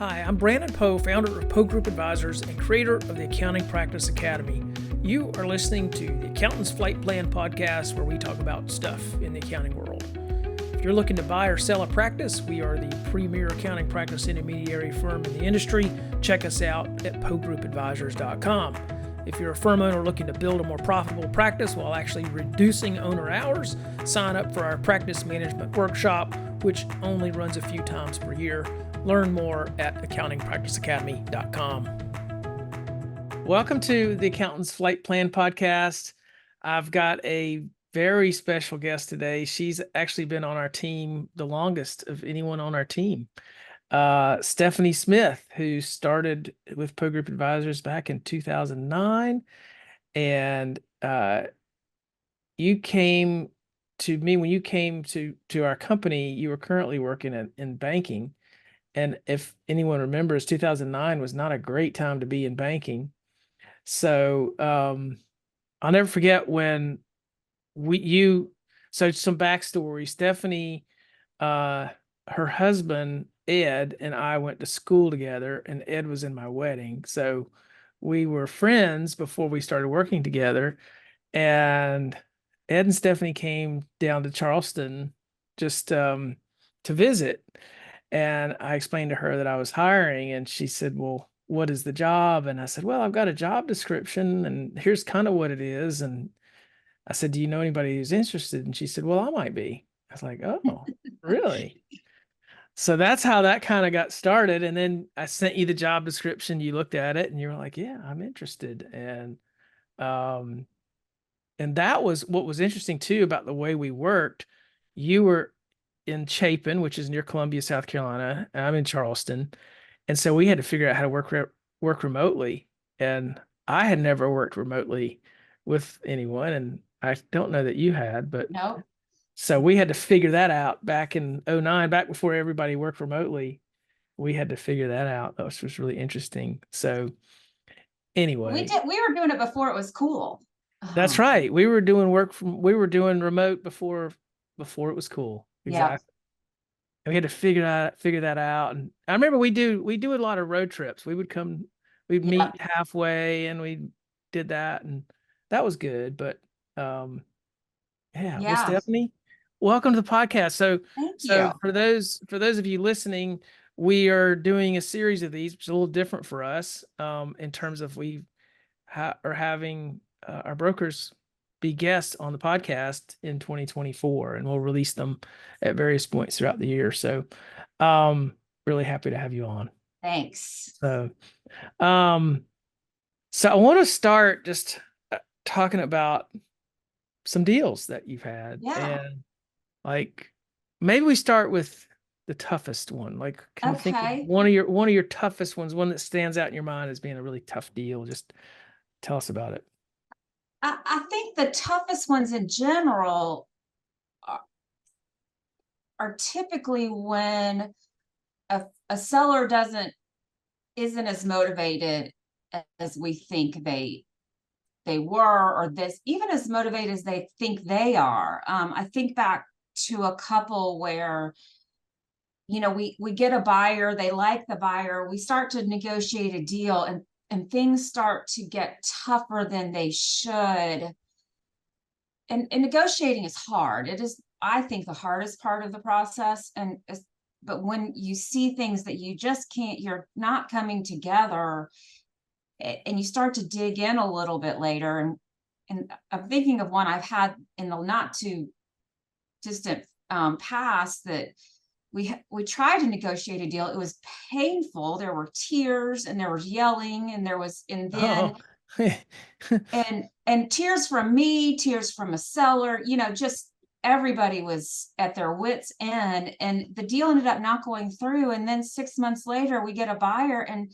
Hi, I'm Brannon Poe, founder of Poe Group Advisors and creator of the Accounting Practice Academy. You are listening to the Accountant's Flight Plan podcast, where we talk about stuff in the accounting world. If you're looking to buy or sell a practice, we are the premier accounting practice intermediary firm in the industry. Check us out at PoeGroupAdvisors.com. If you're a firm owner looking to build a more profitable practice while actually reducing owner hours, sign up for our practice management workshop, which only runs a few times per year. Learn more at accountingpracticeacademy.com. Welcome to the Accountant's Flight Plan podcast. I've got a very special guest today. She's actually been on our team the longest of anyone on our team. Stephanie Smith, who started with Poe Group Advisors back in 2009. And you came to me when you came to our company. You were currently working in banking. And if anyone remembers, 2009 was not a great time to be in banking. So I'll never forget when so some backstory. Stephanie, her husband, Ed, and I went to school together, and Ed was in my wedding. So we were friends before we started working together. And Ed and Stephanie came down to Charleston just to visit. And I explained to her that I was hiring, and she said, "Well, what is the job?" And I said, "Well, I've got a job description, and here's kind of what it is." And I said, "Do you know anybody who's interested?" And she said, "Well, I might be." I was like, "Oh, really?" So that's how that kind of got started. And then I sent you the job description. You looked at it and you were like, "Yeah, I'm interested." And that was what was interesting too about the way we worked. You were in Chapin, which is near Columbia, South Carolina, and I'm in Charleston. And so we had to figure out how to work remotely. And I had never worked remotely with anyone, and I don't know that you had, but No. so we had to figure that out back in 2009, back before everybody worked remotely. We had to figure that out, which was really interesting. So anyway, We were doing it before it was cool. that's right. We were doing remote before it was cool. Yeah. Exactly. And we had to figure that out. And I remember we do a lot of road trips. We'd meet Yeah. halfway, and we did that, and that was good. But yeah. Well, Yeah. Stephanie, welcome to the podcast. Thank So you. for those of you listening, we are doing a series of these, which is a little different for us, in terms of we are having our brokers be guests on the podcast in 2024, and we'll release them at various points throughout the year. So really happy to have you on. Thanks. So so I want to start just talking about some deals that you've had. Yeah. And like, maybe we start with the toughest one. Like, can you think of Okay. one of your toughest ones, one that stands out in your mind as being a really tough deal? Just tell us about it. I think the toughest ones in general are typically when a seller isn't as motivated as we think they were, or even as motivated as they think they are. I think back to a couple where, we get a buyer, they like the buyer, we start to negotiate a deal, and things start to get tougher than they should. And negotiating is hard. It is, I think, the hardest part of the process. But when you see things that you just can't, you're not coming together, and you start to dig in a little bit later. And I'm thinking of one I've had in the not too distant past, that we tried to negotiate a deal. It was painful. There were tears, and there was yelling, and and tears from me, tears from a seller, just everybody was at their wits' end, and the deal ended up not going through. And then 6 months later, we get a buyer, and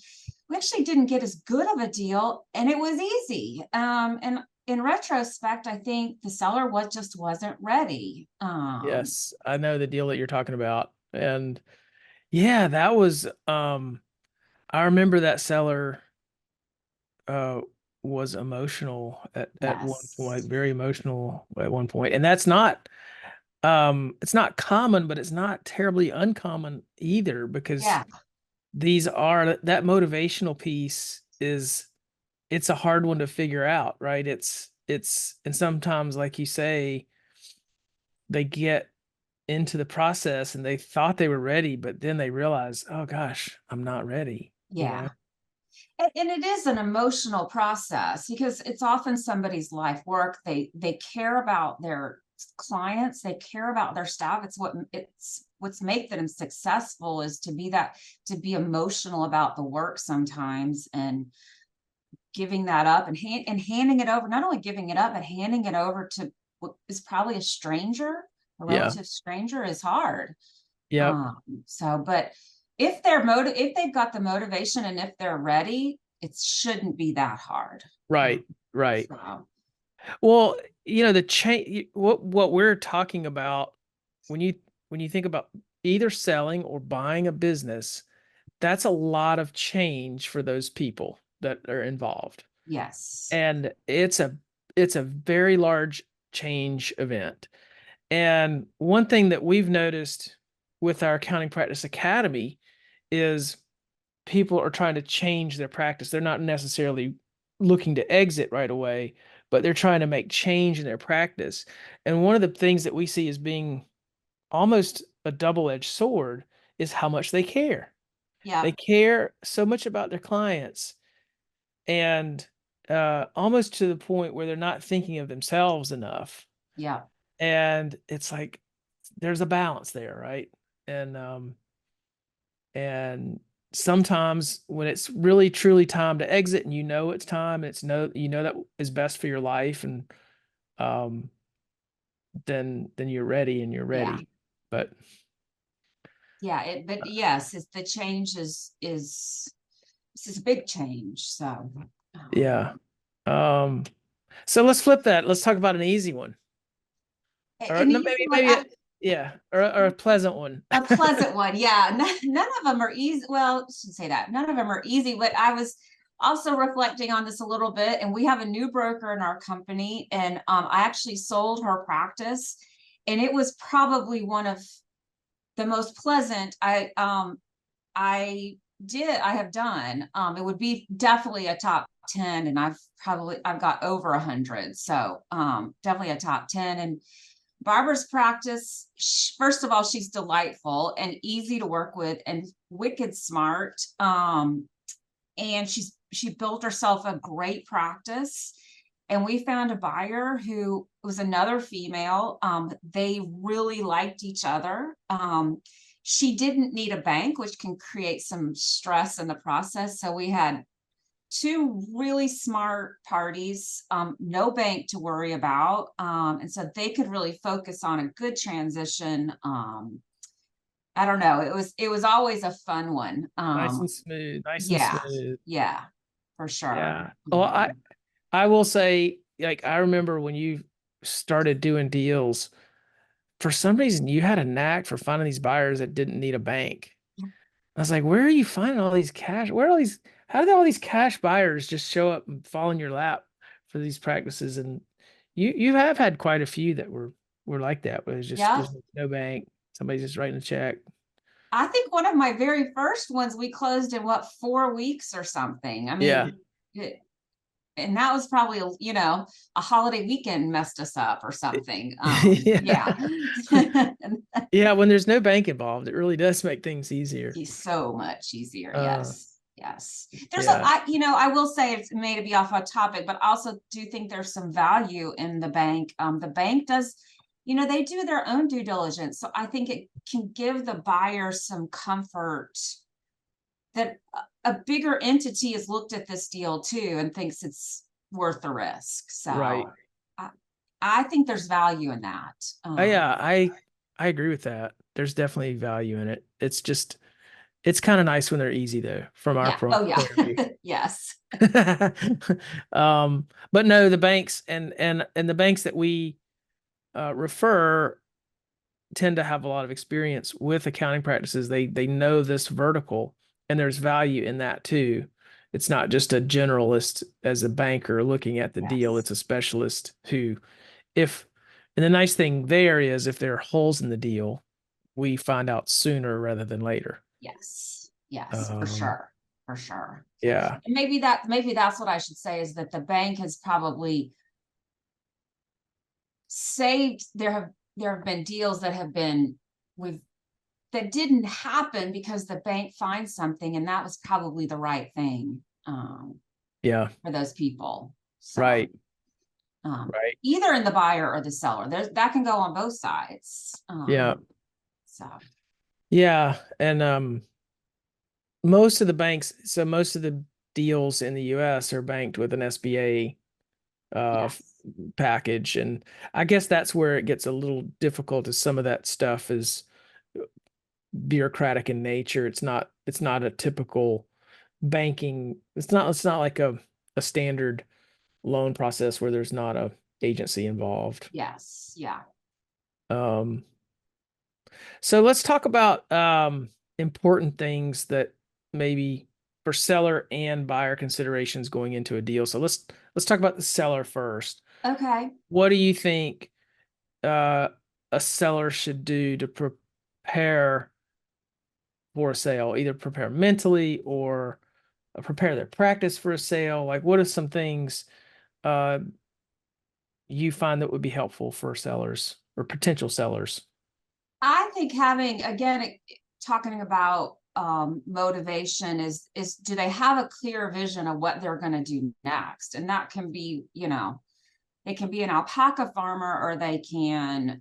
we actually didn't get as good of a deal, and it was easy. And in retrospect, I think the seller wasn't ready. Yes, I know the deal that you're talking about. And yeah, that was I remember that seller was emotional at one point, Yes. very emotional at one point. And that's not it's not common, but it's not terribly uncommon either, because Yeah. that motivational piece it's a hard one to figure out, right? And sometimes, like you say, they get into the process and they thought they were ready, but then they realize, oh gosh, I'm not ready, you Yeah. know? And it is an emotional process because it's often somebody's life work. They care about their clients, they care about their staff. It's what's make them successful is to be emotional about the work sometimes, and giving that up, and handing it over, not only giving it up, but handing it over to what is probably a stranger, a Yeah. relative stranger, is hard. Yep. So, but if they've got the motivation and if they're ready, it shouldn't be that hard. Right. Right. So, Well, the change, what we're talking about when you think about either selling or buying a business, that's a lot of change for those people that are involved. yes. And it's a very large change event. And one thing that we've noticed with our accounting practice academy is people are trying to change their practice. They're not necessarily looking to exit right away, but they're trying to make change in their practice. And one of the things that we see as being almost a double-edged sword is how much they care. They Yeah. care so much about their clients, and almost to the point where they're not thinking of themselves enough. Yeah. And it's like there's a balance there, right? And sometimes when it's really truly time to exit, and it's time, and that is best for your life, and um then you're ready, and you're Yeah. ready. But Yeah. But yes, the change this is a big change. So, yeah. um so let's flip that. Let's talk about an easy one, or an no, easy one. maybe yeah, or a pleasant one. A pleasant one. Yeah. None of them are easy. Well, I shouldn't say that. None of them are easy, but I was also reflecting on this a little bit. And we have a new broker in our company. And I actually sold her practice. And it was probably one of the most pleasant I have done. It would be definitely a top 10, and I've got over 100. So definitely a top 10. And Barbara's practice, first of all, she's delightful and easy to work with and wicked smart. And she built herself a great practice. And we found a buyer who was another female. They really liked each other. She didn't need a bank, which can create some stress in the process. So we had two really smart parties, no bank to worry about. And so they could really focus on a good transition. I don't know. It was always a fun one. Nice and smooth, nice and Yeah, smooth. yeah, for sure. Yeah. Well, I will say, like, I remember when you started doing deals, for some reason you had a knack for finding these buyers that didn't need a bank. I was like, where are you finding all these cash? How did all these cash buyers just show up and fall in your lap for these practices? And you have had quite a few that were like that, where Yeah. there's no bank, somebody's just writing a check. I think one of my very first ones we closed in what, 4 weeks or something. I Yeah. mean, it, and that was probably a holiday weekend messed us up or something. Yeah. Yeah. Yeah, when there's no bank involved, it really does make things easier. He's so much easier. Uh, Yes. Yes. yeah, I will say, it's made to be off a topic, but also do think there's some value in the bank. The bank does, they do their own due diligence. So I think it can give the buyer some comfort that a bigger entity has looked at this deal too and thinks it's worth the risk. right. So I, I think there's value in that. Yeah, I agree with that. There's definitely value in it. It's kind of nice when they're easy though, from our Yeah. Oh yeah. point of view. Yes. But no, the banks and the banks that we refer tend to have a lot of experience with accounting practices. They know this vertical, and there's value in that too. It's not just a generalist as a banker looking at the deal. Yes. It's a specialist who, if, and the nice thing there is if there are holes in the deal, we find out sooner rather than later. Yes. Yes, for Um, sure. For sure. yeah. And maybe that's what I should say, is that the bank has probably saved. There have been deals that have been with that didn't happen because the bank finds something, and that was probably the right thing Yeah. for those people. So Right. Right. either in the buyer or the seller, that can go on both sides. Yeah. So Yeah. And most of the banks, so most of the deals in the US are banked with an SBA yes, package. And I guess that's where it gets a little difficult, is some of that stuff is bureaucratic in nature. It's not a typical banking. It's not like a standard loan process where there's not a agency involved. yes, yeah. Um, so let's talk about important things that maybe for seller and buyer considerations going into a deal. So let's talk about the seller first. Okay. What do you think uh, a seller should do to prepare for a sale? Either prepare mentally or prepare their practice for a sale. Like, what are some things uh, you find that would be helpful for sellers or potential sellers? I think having, again, talking about motivation is do they have a clear vision of what they're going to do next? And that can be, it can be an alpaca farmer, or they can,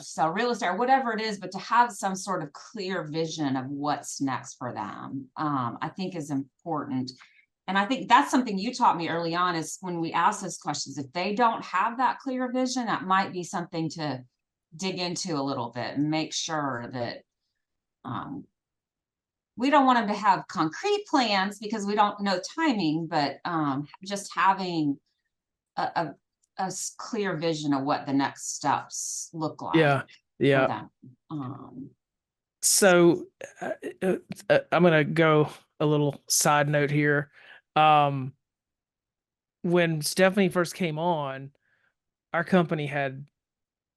sell real estate or whatever it is, but to have some sort of clear vision of what's next for them, I think is important. And I think that's something you taught me early on, is when we ask those questions, if they don't have that clear vision, that might be something to dig into a little bit and make sure that um, we don't want them to have concrete plans because we don't know timing, but just having a, clear vision of what the next steps look like Yeah, for yeah. them. Um, So uh, I'm gonna go a little side note here. Um, when Stephanie first came on, our company had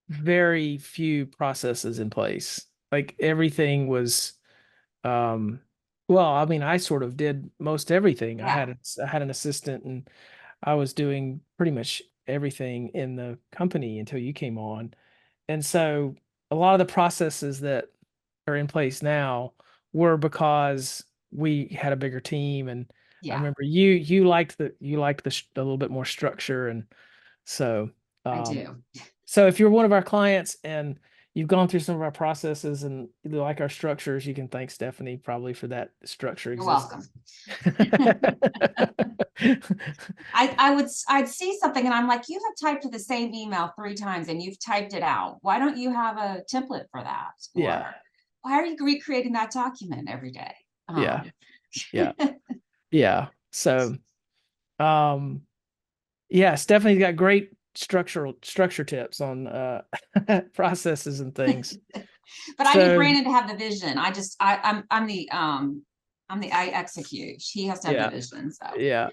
very few processes in place. Like everything was, um, well, I mean, I sort of did most everything. yeah, I had an assistant, and I was doing pretty much everything in the company until you came on. And so a lot of the processes that are in place now were because we had a bigger team. And I yeah, remember you liked a little bit more structure. And so I um do. so if you're one of our clients and you've gone through some of our processes and you like our structures, you can thank Stephanie probably for that structure You're existing. welcome. I'd see something and I'm like, you have typed the same email 3 times and you've typed it out. Why don't you have a template for that? Yeah, Or why are you recreating that document every day? yeah, yeah, yeah. So um yeah, Stephanie's got great structure tips on processes and things. But I need So Brandon to have the vision. I execute. He has to have the yeah, vision. So yeah.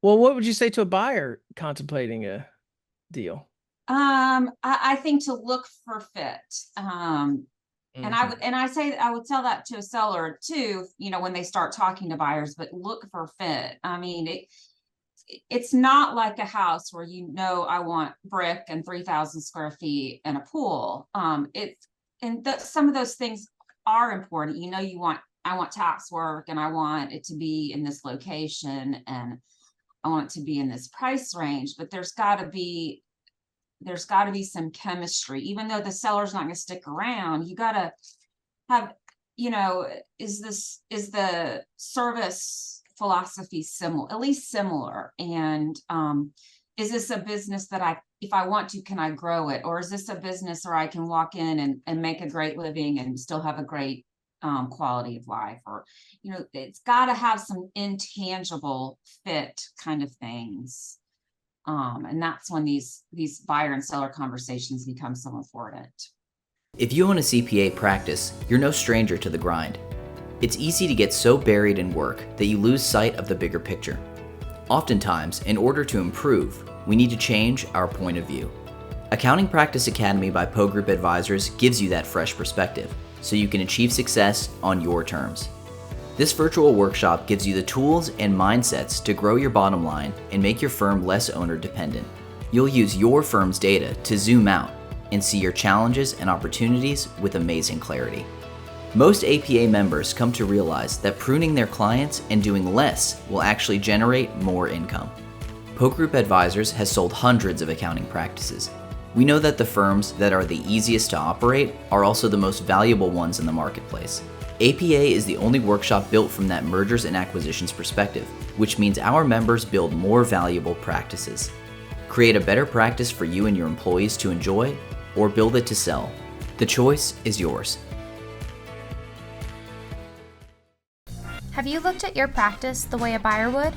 Well, what would you say to a buyer contemplating a deal? I think to look for fit. And Hmm. I would tell that to a seller too, when they start talking to buyers, but look for fit. I mean, it's not like a house where I want brick and 3,000 square feet and a pool. Some of those things are important. I want tax work, and I want it to be in this location, and I want it to be in this price range, but there's got to be some chemistry. Even though the seller's not going to stick around, you got to have, is the service philosophy similar, at least similar? And is this a business that if I want to, can I grow it? Or is this a business where I can walk in and make a great living and still have a great quality of life? Or, it's got to have some intangible fit kind of things. And that's when these buyer and seller conversations become so important. If you own a CPA practice, you're no stranger to the grind. It's easy to get so buried in work that you lose sight of the bigger picture. Oftentimes, in order to improve, we need to change our point of view. Accounting Practice Academy by Poe Group Advisors gives you that fresh perspective. so you can achieve success on your terms. This virtual workshop gives you the tools and mindsets to grow your bottom line and make your firm less owner dependent. You'll use your firm's data to zoom out and see your challenges and opportunities with amazing clarity. Most APA members come to realize that pruning their clients and doing less will actually generate more income. Poe Group Advisors has sold hundreds of accounting practices. We know that the firms that are the easiest to operate are also the most valuable ones in the marketplace. APA is the only workshop built from that mergers and acquisitions perspective, which means our members build more valuable practices. Create a better practice for you and your employees to enjoy, or build it to sell. The choice is yours. Have you looked at your practice the way a buyer would?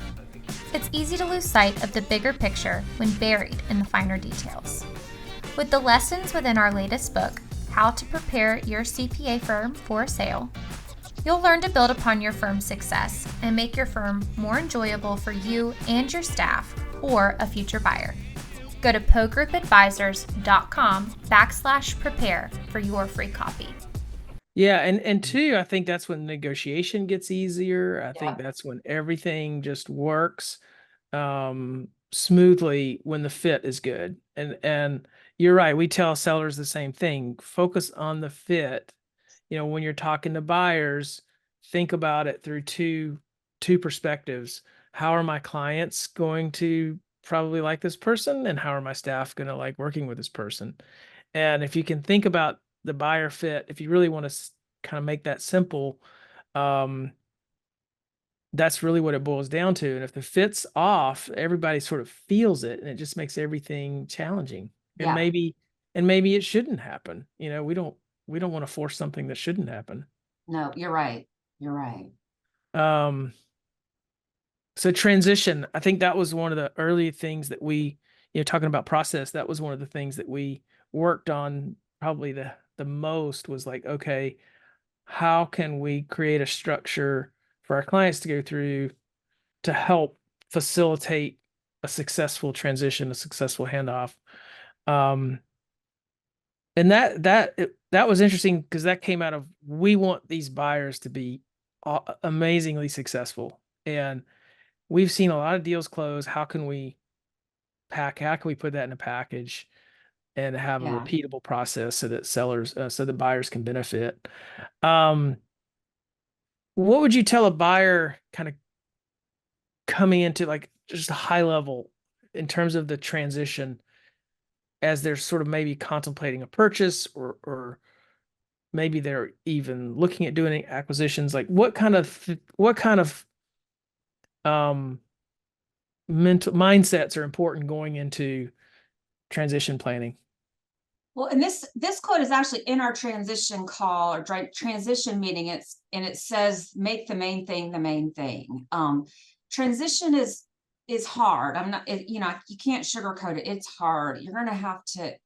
It's easy to lose sight of the bigger picture when buried in the finer details. With the lessons within our latest book, How to Prepare Your CPA Firm for a Sale, you'll learn to build upon your firm's success and make your firm more enjoyable for you and your staff or a future buyer. Go to pogroupadvisors.com/prepare for your free copy. Yeah, and two, I think that's when negotiation gets easier. I think Yeah. that's when everything just works smoothly when the fit is good. And you're right, we tell sellers the same thing. Focus on the fit. You know, when you're talking to buyers, think about it through two perspectives. How are my clients going to probably like this person, and how are my staff going to like working with this person? And if you can think about the buyer fit, if you really want to kind of make that simple, that's really what it boils down to. And if the fit's off, everybody sort of feels it, and it just makes everything challenging. And Yeah. maybe it shouldn't happen. You know, we don't want to force something that shouldn't happen. No, you're right. You're right. So transition, I think that was one of the early things that we, talking about process, that was one of the things that we worked on probably the most, was like, okay, how can we create a structure for our clients to go through to help facilitate a successful transition, a successful handoff. And that was interesting because that came out of, we want these buyers to be amazingly successful. And we've seen a lot of deals close. How can we put that in a package and have a Yeah. repeatable process so that so the buyers can benefit? What would you tell a buyer kind of coming into, like, just a high level in terms of the transition, as they're sort of maybe contemplating a purchase, or maybe they're even looking at doing acquisitions? Like, what kind of mental mindsets are important going into transition planning? Well, and this quote is actually in our transition call or transition meeting. It says, make the main thing the main thing. Transition is hard. You can't sugarcoat it. It's hard. You're going to have to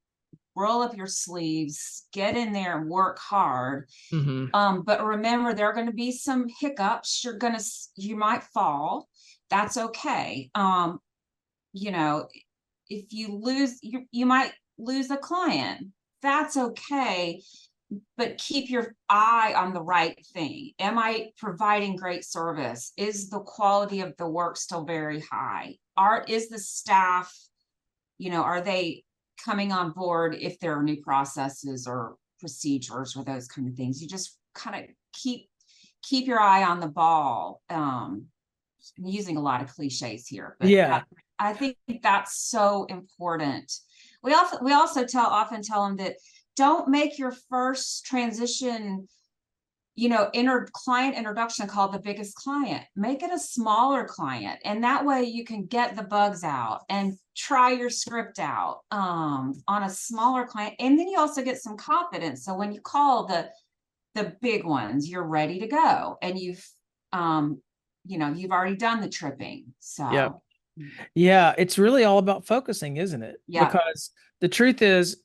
roll up your sleeves, get in there and work hard. Mm-hmm. But remember, there are going to be some hiccups. You might fall. That's okay. If you lose, you might lose a client. That's okay. But keep your eye on the right thing. Am I providing great service? Is the quality of the work still very high? Is the staff, are they coming on board if there are new processes or procedures or those kind of things? You just kind of keep your eye on the ball. I'm using a lot of cliches here, but Yeah. I think that's so important. We also often tell them that don't make your first transition, client introduction called the biggest client. Make it a smaller client, and that way you can get the bugs out and try your script out on a smaller client, and then you also get some confidence. So when you call the big ones, you're ready to go, and you've already done the tripping. So yeah, it's really all about focusing, isn't it? Yeah. Because the truth is,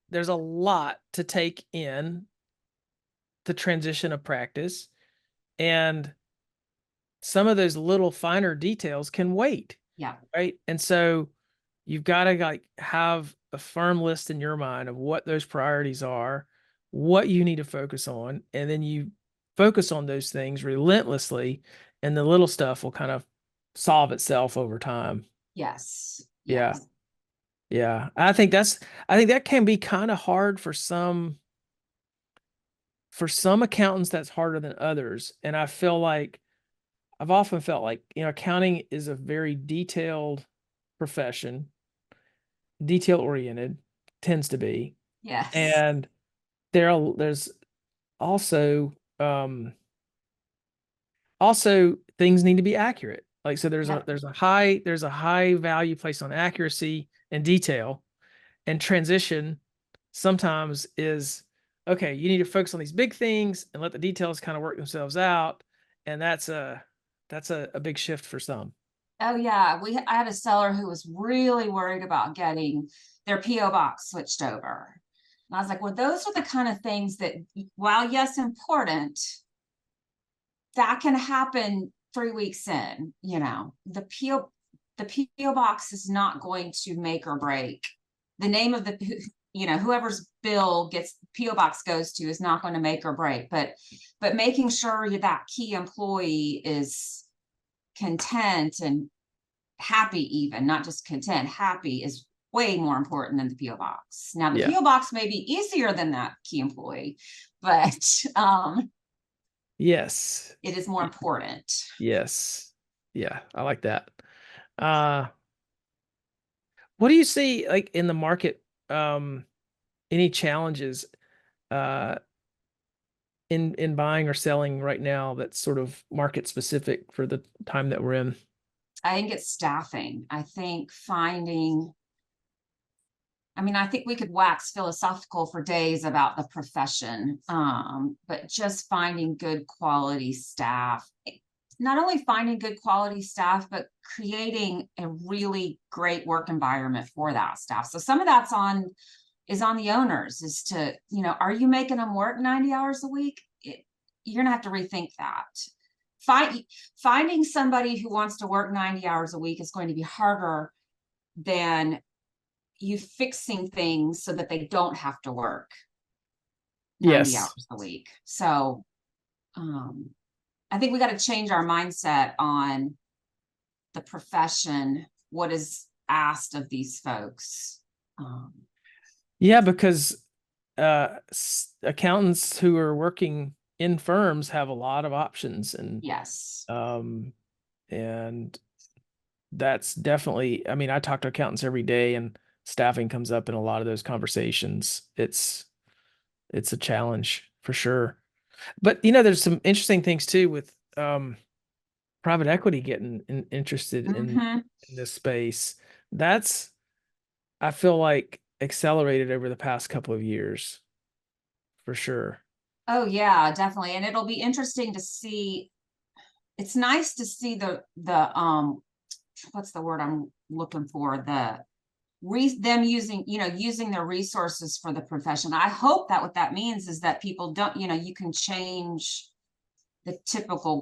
there's a lot to take in the transition of practice, and some of those little finer details can wait. Yeah. Right. And so you've got to have a firm list in your mind of what those priorities are, what you need to focus on, and then you focus on those things relentlessly, and the little stuff will kind of solve itself over time. Yes. Yeah. Yes. Yeah. I think that can be kind of hard for some accountants. That's harder than others. And I've often felt like, accounting is a very detailed profession, detail oriented, tends to be. Yes. And there's also, things need to be accurate. Like, so Yep. there's a high value placed on accuracy and detail, and transition sometimes is, okay, you need to focus on these big things and let the details kind of work themselves out. And that's a big shift for some. Oh yeah, I had a seller who was really worried about getting their PO box switched over. And I was like, well, those are the kind of things that, while yes, important, that can happen 3 weeks in. The PO box is not going to make or break. The name of the, whoever's bill gets PO box goes to is not going to make or break, but making sure that key employee is content and happy, even not just content, happy, is way more important than the PO box. Now the PO box may be easier than that key employee, but yes, it is more important. yes, yeah, I like that. What do you see like in the market? Any challenges in buying or selling right now that's sort of market specific for the time that we're in? I think it's staffing. I think I think we could wax philosophical for days about the profession, but just finding good quality staff. Not only finding good quality staff, but creating a really great work environment for that staff. So some of that's on the owners, is to, are you making them work 90 hours a week? You're gonna have to rethink that. Finding somebody who wants to work 90 hours a week is going to be harder than you fixing things so that they don't have to work 90 hours a week. So I think we got to change our mindset on the profession, what is asked of these folks. Yeah, because accountants who are working in firms have a lot of options, and yes, and that's definitely, I talk to accountants every day, and staffing comes up in a lot of those conversations. It's a challenge for sure. But there's some interesting things too with private equity getting interested in this space. That's, I feel like, accelerated over the past couple of years for sure. Oh yeah, definitely. And it'll be interesting to see. It's nice to see the what's the word I'm looking for? Them using their resources for the profession. I hope that what that means is that people don't, you can change the typical,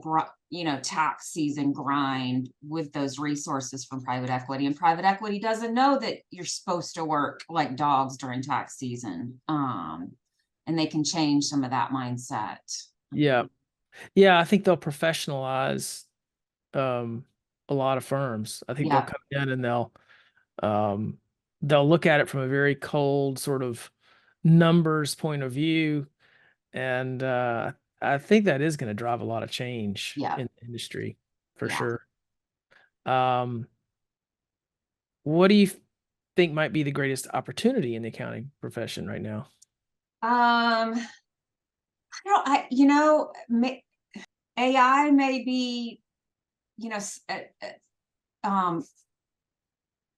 tax season grind with those resources from private equity. And private equity doesn't know that you're supposed to work like dogs during tax season. And they can change some of that mindset. Yeah. Yeah. I think they'll professionalize a lot of firms. I think they'll come in and they'll look at it from a very cold sort of numbers point of view. And I think that is going to drive a lot of change in the industry for sure. What do you think might be the greatest opportunity in the accounting profession right now? AI may be,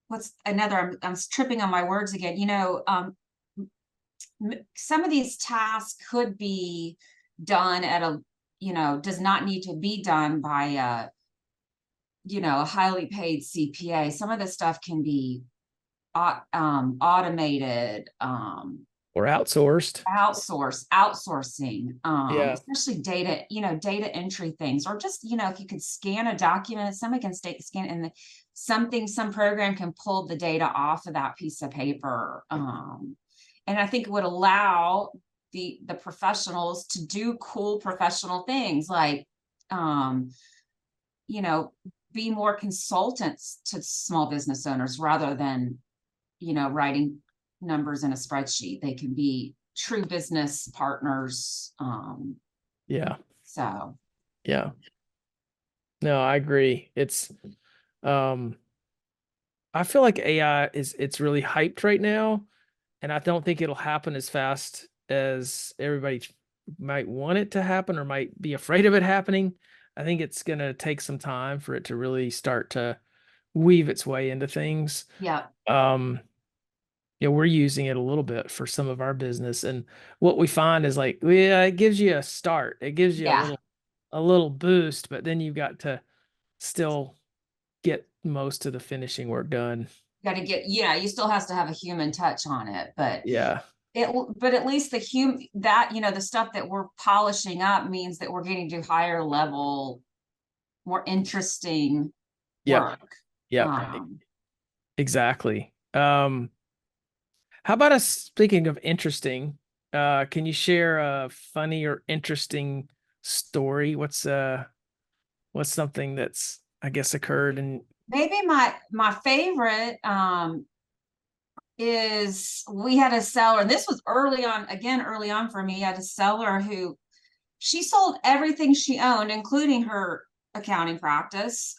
what's another, I'm tripping on my words again, some of these tasks could be done at does not need to be done by a highly paid CPA. Some of this stuff can be automated, or outsourcing, especially data entry things, or just, if you could scan a document, somebody can scan and some program can pull the data off of that piece of paper. And I think it would allow the professionals to do cool professional things like, you know, be more consultants to small business owners rather than, you know, writing numbers in a spreadsheet. They can be true business partners. Yeah. So Yeah. No, I agree. It's, I feel like AI it's really hyped right now, and I don't think it'll happen as fast as everybody might want it to happen or might be afraid of it happening. I think it's going to take some time for it to really start to weave its way into things. yeah, Yeah, we're using it a little bit for some of our business, and what we find is like, yeah, it gives you a start. It gives you yeah, a little boost, but then you've got to still get most of the finishing work done. got to get, you know, you still has to have a human touch on it, but Yeah. but at least that, you know, the stuff that we're polishing up means that we're getting to higher level, more interesting Yep. work. Yep. Exactly. How about us, speaking of interesting, can you share a funny or interesting story? What's something that's, I guess, occurred and Maybe my favorite is we had a seller, and this was early on for me. I had a seller who she sold everything she owned, including her accounting practice.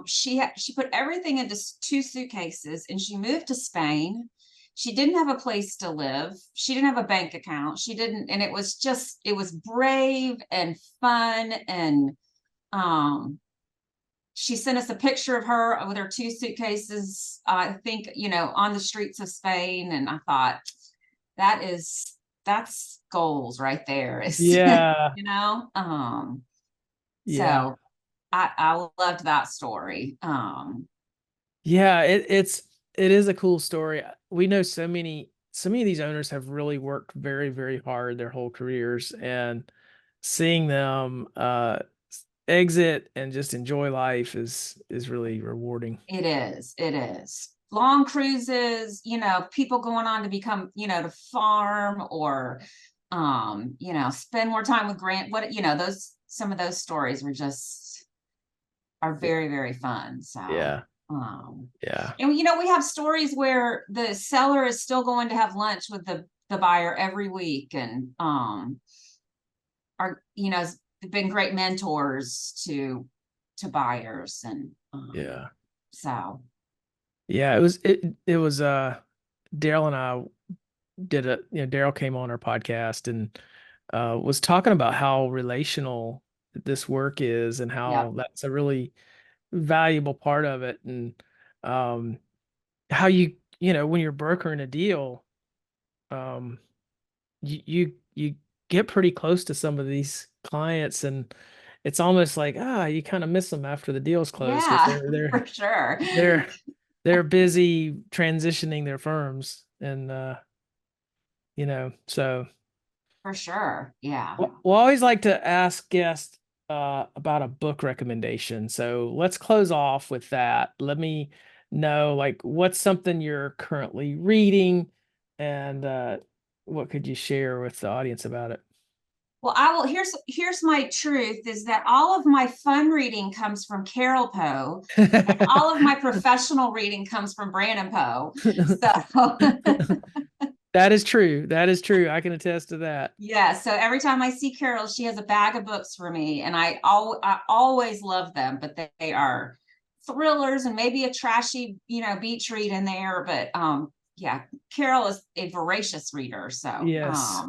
She put everything into 2 suitcases and she moved to Spain. She didn't have a place to live. She didn't have a bank account. She didn't, and it was brave and fun. And she sent us a picture of her with her 2 suitcases, I think, you know, on the streets of Spain. And I thought, that's goals right there. yeah, You know? yeah, So I loved that story. yeah. It is a cool story. We know so many of these owners have really worked very, very hard their whole careers, and seeing them exit and just enjoy life is really rewarding. It is. Long cruises, you know, people going on to become, you know, to farm or, you know, spend more time with you know, some of those stories are very, very fun. So, Yeah, yeah, and you know, we have stories where the seller is still going to have lunch with the buyer every week, and are, you know, been great mentors to buyers, and yeah, so yeah. It was Daryl and I Daryl came on our podcast and was talking about how relational this work is and yeah, how that's a really valuable part of it, and um how when you're brokering a deal, um you get pretty close to some of these clients, and it's almost like you kind of miss them after the deal's closed because yeah, they're for sure. they're they're busy transitioning their firms, and so For sure. Yeah. we'll always like to ask guests about a book recommendation. So let's close off with that. Let me know, like, what's something you're currently reading, and what could you share with the audience about it? Well, here's my truth is that all of my fun reading comes from Carol Poe, and all of my professional reading comes from Brannon Poe. So That is true. That is true. I can attest to that. yeah, so every time I see Carol, she has a bag of books for me, and I always love them, but they are thrillers and maybe a trashy, you know, beach read in there. But yeah, Carol is a voracious reader. So Yes.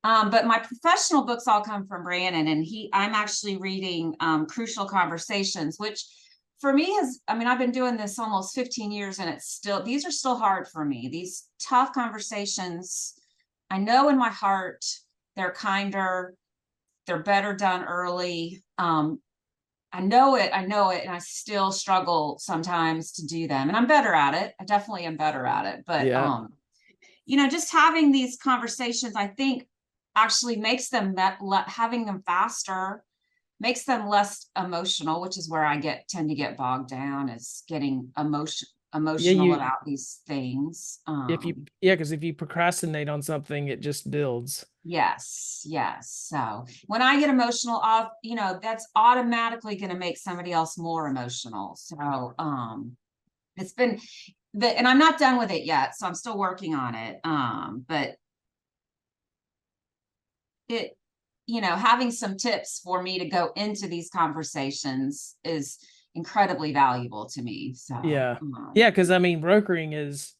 but my professional books all come from Brannon, and I'm actually reading Crucial Conversations, which for me I've been doing this almost 15 years, and these are still hard for me. These tough conversations, I know in my heart they're kinder, they're better done early. I know it, and I still struggle sometimes to do them, and I'm better at it. I definitely am better at it. But Yeah. you know, just having these conversations, I think actually makes them having them faster, makes them less emotional, which is where I tend to get bogged down, is getting emotional you- about these things. Because if you procrastinate on something, it just builds. Yes. So when I get emotional off, that's automatically going to make somebody else more emotional. So, it's been and I'm not done with it yet, so I'm still working on it. But it, having some tips for me to go into these conversations is incredibly valuable to me. So, Yeah. Because I mean, brokering is,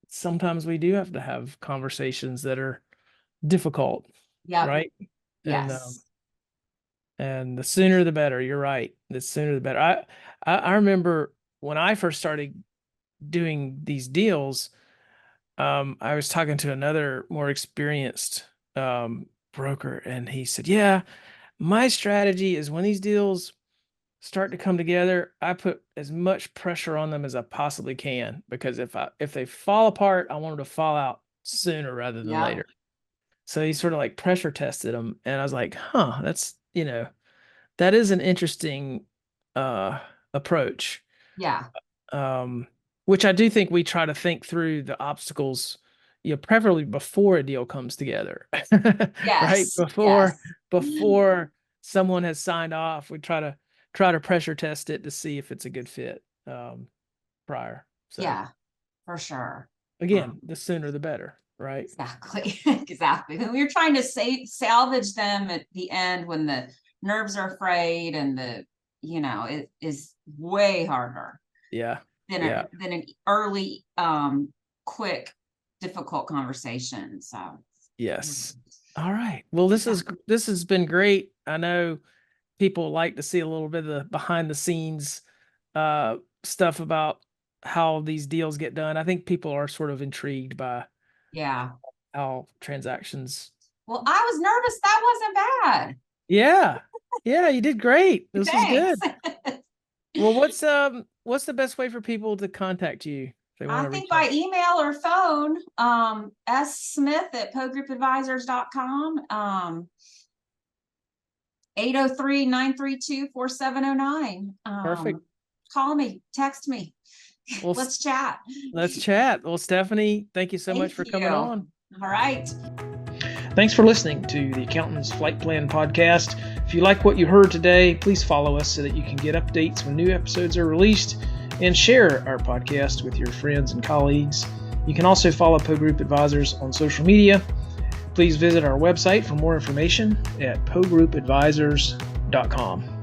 sometimes we do have to have conversations that are difficult, yeah. right? Yes. And the sooner the better. You're right. The sooner the better. I remember when I first started doing these deals, I was talking to another more experienced broker, and he said, "Yeah, my strategy is when these deals start to come together, I put as much pressure on them as I possibly can, because if they fall apart, I want them to fall out sooner rather than Yeah. later." So he sort of like pressure tested them, and I was like, "Huh, that's that is an interesting approach." Yeah. Which I do think we try to think through the obstacles, preferably before a deal comes together, right? Yes. Before someone has signed off, we try to pressure test it to see if it's a good fit prior. So Yeah, for sure. again, the sooner the better, right? Exactly. Exactly. When we're trying to salvage them at the end when the nerves are frayed and it is way harder. Yeah. Than an early, quick, difficult conversation. So yes. All right. Well, this has been great. I know people like to see a little bit of the behind the scenes stuff about how these deals get done. I think people are sort of intrigued by how transactions. Well, I was nervous. That wasn't bad. Yeah, you did great. This was Thanks. good. Well, what's the best way for people to contact you if they want to I think reach by out? email or phone, smith@poegroupadvisors.com, 803-932-4709. Perfect. Call me, text me. Well, Let's chat. Well, Stephanie, thank you so much for coming on. All right. Thanks for listening to the Accountant's Flight Plan podcast. If you like what you heard today, please follow us so that you can get updates when new episodes are released, and share our podcast with your friends and colleagues. You can also follow Poe Group Advisors on social media. Please visit our website for more information at poegroupadvisors.com.